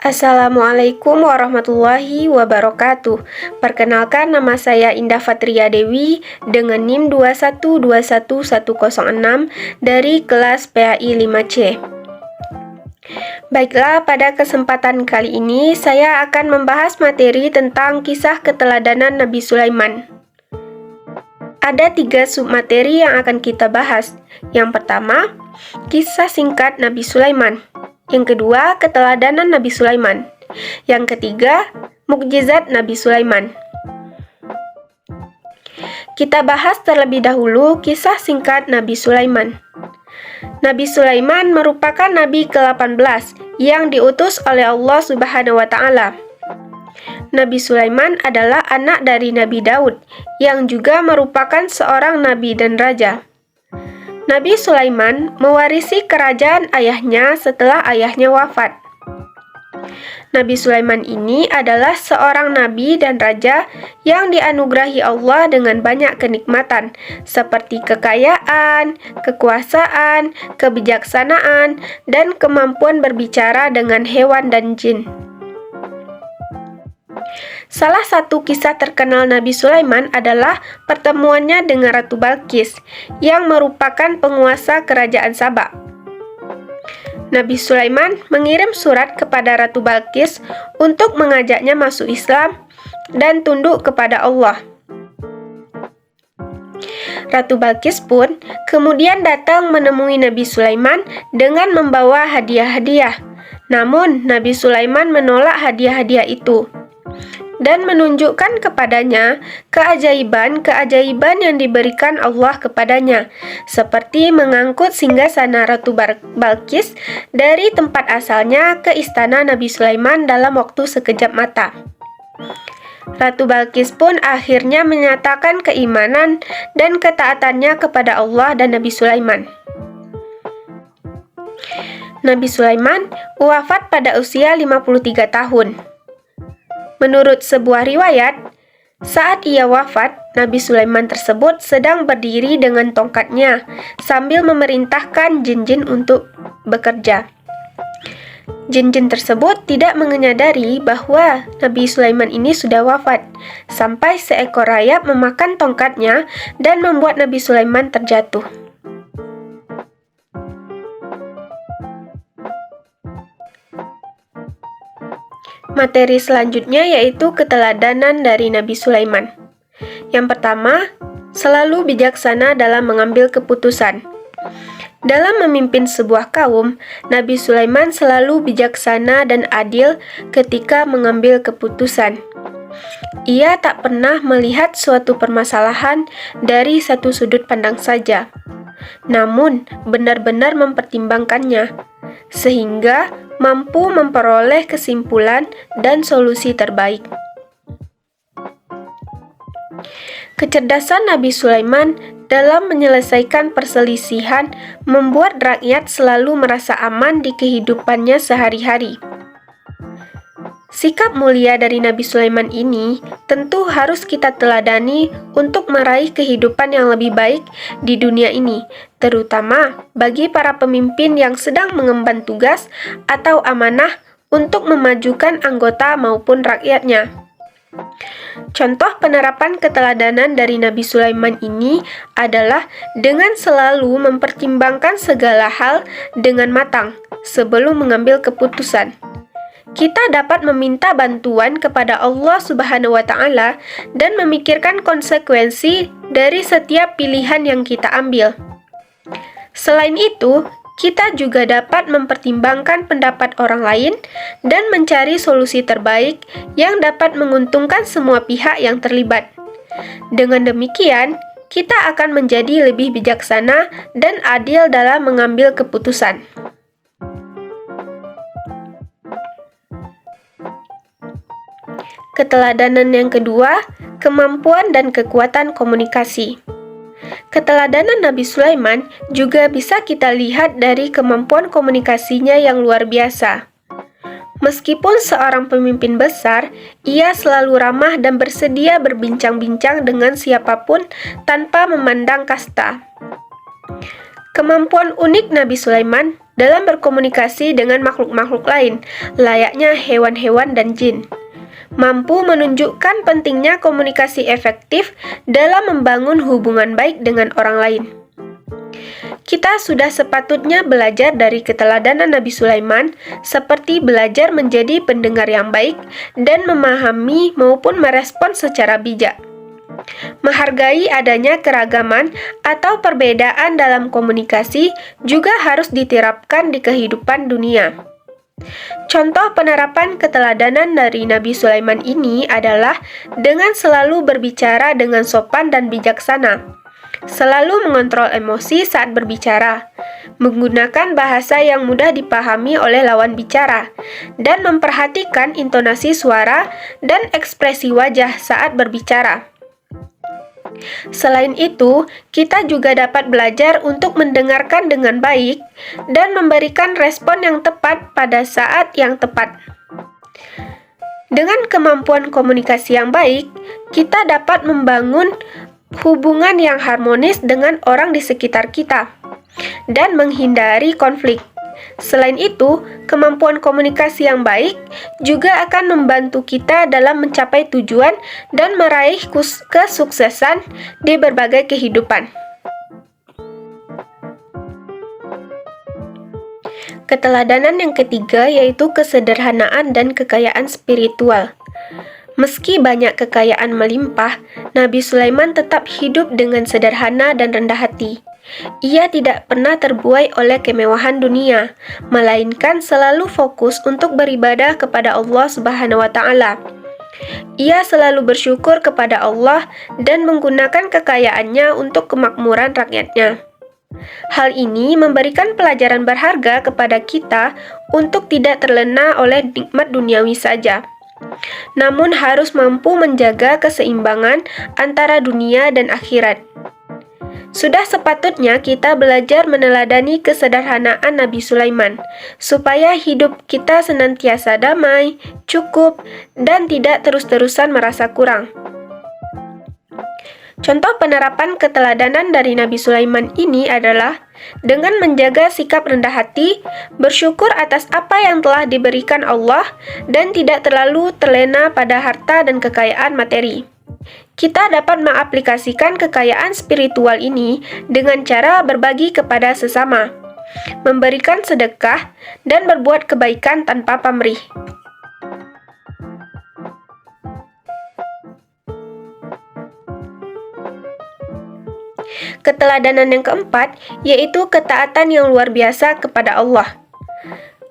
Assalamualaikum warahmatullahi wabarakatuh. Perkenalkan, nama saya Indah Fatria Dewi dengan NIM 2121106 dari kelas PAI 5C. Baiklah, pada kesempatan kali ini saya akan membahas materi tentang kisah keteladanan Nabi Sulaiman. Ada 3 submateri yang akan kita bahas. Yang pertama, kisah singkat Nabi Sulaiman. Yang kedua, keteladanan Nabi Sulaiman. Yang ketiga, mukjizat Nabi Sulaiman. Kita bahas terlebih dahulu kisah singkat Nabi Sulaiman. Nabi Sulaiman merupakan nabi ke-18 yang diutus oleh Allah Subhanahu wa taala. Nabi Sulaiman adalah anak dari Nabi Daud yang juga merupakan seorang nabi dan raja. Nabi Sulaiman mewarisi kerajaan ayahnya setelah ayahnya wafat. Nabi Sulaiman ini adalah seorang nabi dan raja yang dianugerahi Allah dengan banyak kenikmatan seperti kekayaan, kekuasaan, kebijaksanaan, dan kemampuan berbicara dengan hewan dan jin. Salah satu kisah terkenal Nabi Sulaiman adalah pertemuannya dengan Ratu Balqis, yang merupakan penguasa kerajaan Saba. Nabi Sulaiman mengirim surat kepada Ratu Balqis untuk mengajaknya masuk Islam dan tunduk kepada Allah. Ratu Balqis pun kemudian datang menemui Nabi Sulaiman dengan membawa hadiah-hadiah. Namun, Nabi Sulaiman menolak hadiah-hadiah itu dan menunjukkan kepadanya keajaiban-keajaiban yang diberikan Allah kepadanya, seperti mengangkut singgasana Ratu Balqis dari tempat asalnya ke istana Nabi Sulaiman dalam waktu sekejap mata. Ratu Balqis pun akhirnya menyatakan keimanan dan ketaatannya kepada Allah dan Nabi Sulaiman. Nabi Sulaiman wafat pada usia 53 tahun. Menurut sebuah riwayat, saat ia wafat, Nabi Sulaiman tersebut sedang berdiri dengan tongkatnya sambil memerintahkan jin-jin untuk bekerja. Jin-jin tersebut tidak menyadari bahwa Nabi Sulaiman ini sudah wafat, sampai seekor rayap memakan tongkatnya dan membuat Nabi Sulaiman terjatuh. Materi selanjutnya yaitu keteladanan dari Nabi Sulaiman. Yang pertama, selalu bijaksana dalam mengambil keputusan. Dalam memimpin sebuah kaum, Nabi Sulaiman selalu bijaksana dan adil ketika mengambil keputusan. Ia tak pernah melihat suatu permasalahan dari satu sudut pandang saja, namun benar-benar mempertimbangkannya, sehingga mampu memperoleh kesimpulan dan solusi terbaik. Kecerdasan Nabi Sulaiman dalam menyelesaikan perselisihan membuat rakyat selalu merasa aman di kehidupannya sehari-hari. Sikap mulia dari Nabi Sulaiman ini tentu harus kita teladani untuk meraih kehidupan yang lebih baik di dunia ini, terutama bagi para pemimpin yang sedang mengemban tugas atau amanah untuk memajukan anggota maupun rakyatnya. Contoh penerapan keteladanan dari Nabi Sulaiman ini adalah dengan selalu mempertimbangkan segala hal dengan matang sebelum mengambil keputusan. Kita dapat meminta bantuan kepada Allah Subhanahu wa taala dan memikirkan konsekuensi dari setiap pilihan yang kita ambil. Selain itu, kita juga dapat mempertimbangkan pendapat orang lain dan mencari solusi terbaik yang dapat menguntungkan semua pihak yang terlibat. Dengan demikian, kita akan menjadi lebih bijaksana dan adil dalam mengambil keputusan. Keteladanan yang kedua, kemampuan dan kekuatan komunikasi. Keteladanan Nabi Sulaiman juga bisa kita lihat dari kemampuan komunikasinya yang luar biasa. Meskipun seorang pemimpin besar, ia selalu ramah dan bersedia berbincang-bincang dengan siapapun tanpa memandang kasta. Kemampuan unik Nabi Sulaiman dalam berkomunikasi dengan makhluk-makhluk lain, layaknya hewan-hewan dan jin. Mampu menunjukkan pentingnya komunikasi efektif dalam membangun hubungan baik dengan orang lain. Kita sudah sepatutnya belajar dari keteladanan Nabi Sulaiman, seperti belajar menjadi pendengar yang baik dan memahami maupun merespon secara bijak. Menghargai adanya keragaman atau perbedaan dalam komunikasi juga harus diterapkan di kehidupan dunia. Contoh penerapan keteladanan dari Nabi Sulaiman ini adalah dengan selalu berbicara dengan sopan dan bijaksana, selalu mengontrol emosi saat berbicara, menggunakan bahasa yang mudah dipahami oleh lawan bicara, dan memperhatikan intonasi suara dan ekspresi wajah saat berbicara. Selain itu, kita juga dapat belajar untuk mendengarkan dengan baik dan memberikan respon yang tepat pada saat yang tepat. Dengan kemampuan komunikasi yang baik, kita dapat membangun hubungan yang harmonis dengan orang di sekitar kita dan menghindari konflik. Selain itu, kemampuan komunikasi yang baik juga akan membantu kita dalam mencapai tujuan dan meraih kesuksesan di berbagai kehidupan. Keteladanan yang ketiga yaitu kesederhanaan dan kekayaan spiritual. Meski banyak kekayaan melimpah, Nabi Sulaiman tetap hidup dengan sederhana dan rendah hati. Ia tidak pernah terbuai oleh kemewahan dunia, melainkan selalu fokus untuk beribadah kepada Allah Subhanahu wa Ta'ala. Ia selalu bersyukur kepada Allah dan menggunakan kekayaannya untuk kemakmuran rakyatnya. Hal ini memberikan pelajaran berharga kepada kita untuk tidak terlena oleh nikmat duniawi saja, namun harus mampu menjaga keseimbangan antara dunia dan akhirat. Sudah sepatutnya kita belajar meneladani kesederhanaan Nabi Sulaiman, supaya hidup kita senantiasa damai, cukup, dan tidak terus-terusan merasa kurang. Contoh penerapan keteladanan dari Nabi Sulaiman ini adalah dengan menjaga sikap rendah hati, bersyukur atas apa yang telah diberikan Allah, dan tidak terlalu terlena pada harta dan kekayaan materi. Kita dapat mengaplikasikan kekayaan spiritual ini dengan cara berbagi kepada sesama, memberikan sedekah, dan berbuat kebaikan tanpa pamrih. Keteladanan yang keempat yaitu ketaatan yang luar biasa kepada Allah.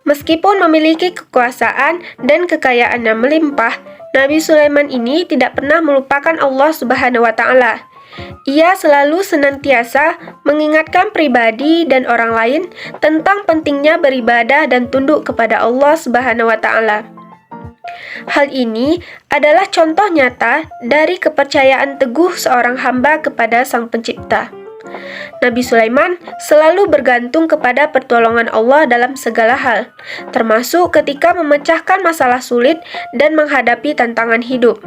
Meskipun memiliki kekuasaan dan kekayaan yang melimpah, Nabi Sulaiman ini tidak pernah melupakan Allah Subhanahu wa Ta'ala. Ia selalu senantiasa mengingatkan pribadi dan orang lain tentang pentingnya beribadah dan tunduk kepada Allah Subhanahu wa Ta'ala. Hal ini adalah contoh nyata dari kepercayaan teguh seorang hamba kepada Sang Pencipta. Nabi Sulaiman selalu bergantung kepada pertolongan Allah dalam segala hal, termasuk ketika memecahkan masalah sulit dan menghadapi tantangan hidup.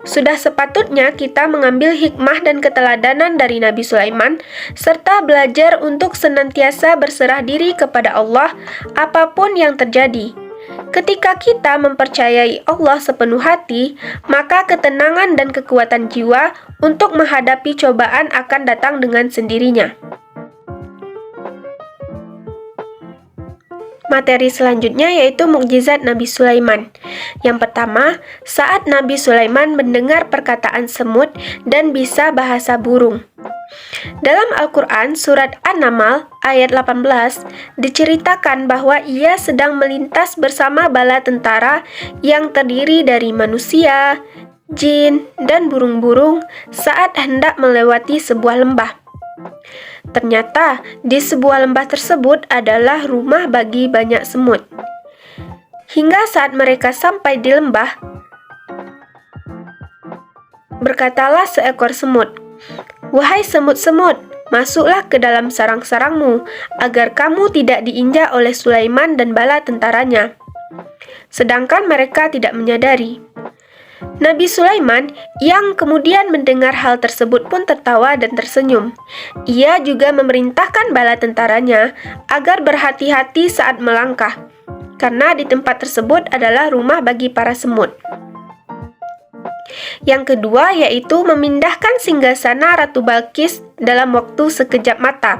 Sudah sepatutnya kita mengambil hikmah dan keteladanan dari Nabi Sulaiman, serta belajar untuk senantiasa berserah diri kepada Allah apapun yang terjadi. Ketika kita mempercayai Allah sepenuh hati, maka ketenangan dan kekuatan jiwa untuk menghadapi cobaan akan datang dengan sendirinya. Materi selanjutnya yaitu mukjizat Nabi Sulaiman. Yang pertama, saat Nabi Sulaiman mendengar perkataan semut dan bisa bahasa burung. Dalam Al-Quran, surat An-Naml ayat 18, diceritakan bahwa ia sedang melintas bersama bala tentara yang terdiri dari manusia, jin, dan burung-burung saat hendak melewati sebuah lembah. Ternyata, di sebuah lembah tersebut adalah rumah bagi banyak semut. Hingga saat mereka sampai di lembah, berkatalah seekor semut, "Wahai semut-semut, masuklah ke dalam sarang-sarangmu, agar kamu tidak diinjak oleh Sulaiman dan bala tentaranya." Sedangkan mereka tidak menyadari. Nabi Sulaiman yang kemudian mendengar hal tersebut pun tertawa dan tersenyum. Ia juga memerintahkan bala tentaranya agar berhati-hati saat melangkah, karena di tempat tersebut adalah rumah bagi para semut. Yang kedua yaitu memindahkan singgasana Ratu Balqis dalam waktu sekejap mata.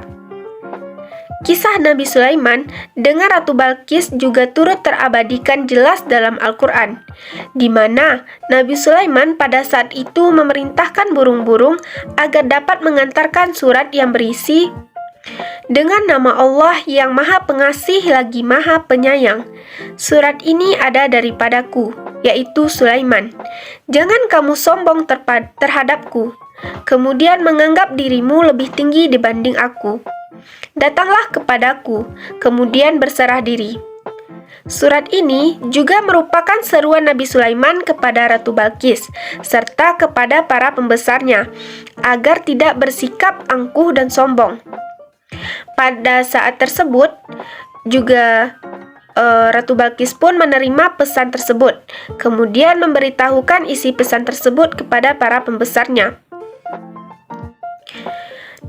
Kisah Nabi Sulaiman dengan Ratu Balqis juga turut terabadikan jelas dalam Al-Quran, di mana Nabi Sulaiman pada saat itu memerintahkan burung-burung agar dapat mengantarkan surat yang berisi, "Dengan nama Allah yang Maha Pengasih lagi Maha Penyayang, surat ini ada daripadaku, yaitu Sulaiman. Jangan kamu sombong terhadapku, kemudian menganggap dirimu lebih tinggi dibanding aku. Datanglah kepadaku, kemudian berserah diri." Surat ini juga merupakan seruan Nabi Sulaiman kepada Ratu Balqis serta kepada para pembesarnya agar tidak bersikap angkuh dan sombong. Pada saat tersebut juga Ratu Balqis pun menerima pesan tersebut, kemudian memberitahukan isi pesan tersebut kepada para pembesarnya.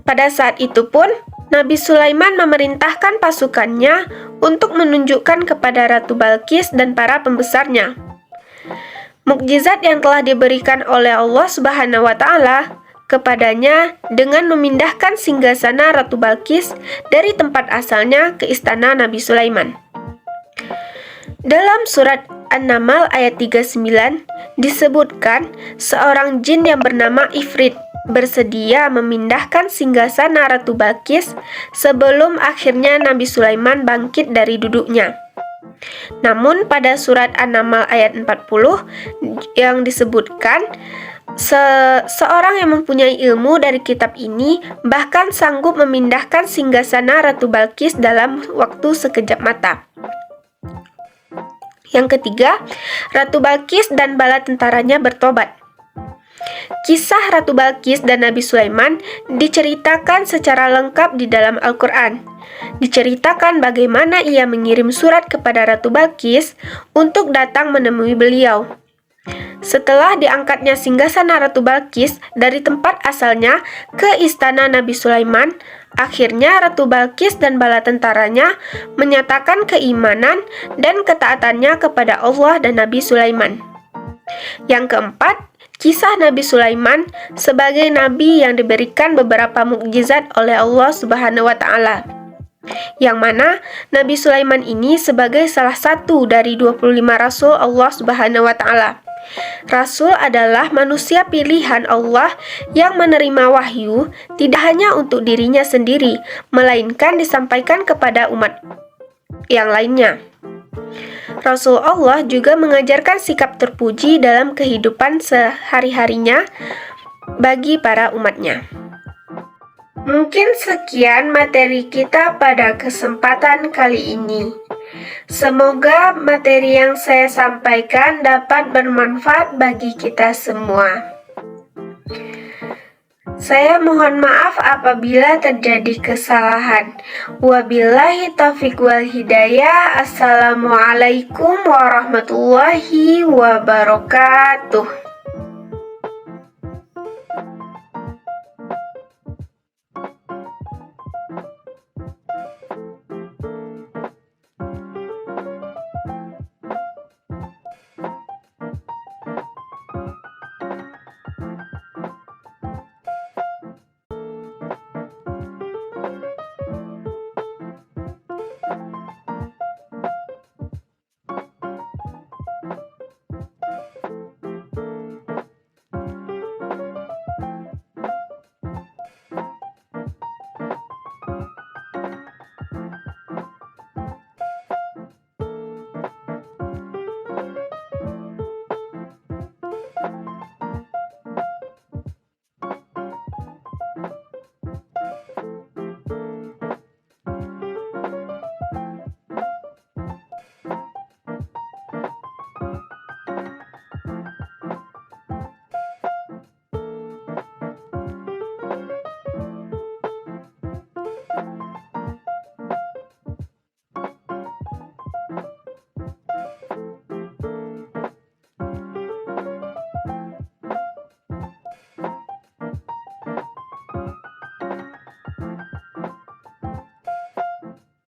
Pada saat itu pun Nabi Sulaiman memerintahkan pasukannya untuk menunjukkan kepada Ratu Balqis dan para pembesarnya mukjizat yang telah diberikan oleh Allah Subhanahu wa Ta'ala kepadanya dengan memindahkan singgasana Ratu Balqis dari tempat asalnya ke istana Nabi Sulaiman. Dalam surat An-Naml ayat 39 disebutkan seorang jin yang bernama Ifrit bersedia memindahkan singgasana Ratu Balqis sebelum akhirnya Nabi Sulaiman bangkit dari duduknya. Namun pada surat An-Naml ayat 40 yang disebutkan seorang yang mempunyai ilmu dari kitab ini bahkan sanggup memindahkan singgasana Ratu Balqis dalam waktu sekejap mata. Yang ketiga, Ratu Balqis dan bala tentaranya bertobat. Kisah Ratu Balqis dan Nabi Sulaiman diceritakan secara lengkap di dalam Al-Quran. Diceritakan bagaimana ia mengirim surat kepada Ratu Balqis untuk datang menemui beliau. Setelah diangkatnya singgasana Ratu Balqis dari tempat asalnya ke istana Nabi Sulaiman, akhirnya Ratu Balqis dan bala tentaranya menyatakan keimanan dan ketaatannya kepada Allah dan Nabi Sulaiman. Yang keempat, kisah Nabi Sulaiman sebagai nabi yang diberikan beberapa mukjizat oleh Allah Subhanahu wa Ta'ala. Yang mana Nabi Sulaiman ini sebagai salah satu dari 25 rasul Allah Subhanahu wa Ta'ala. Rasul adalah manusia pilihan Allah yang menerima wahyu tidak hanya untuk dirinya sendiri, melainkan disampaikan kepada umat yang lainnya. Rasul Allah juga mengajarkan sikap terpuji dalam kehidupan sehari-harinya bagi para umatnya. Mungkin sekian materi kita pada kesempatan kali ini. Semoga materi yang saya sampaikan dapat bermanfaat bagi kita semua. Saya mohon maaf apabila terjadi kesalahan. Wabillahi taufiq wal hidayah. Assalamualaikum warahmatullahi wabarakatuh.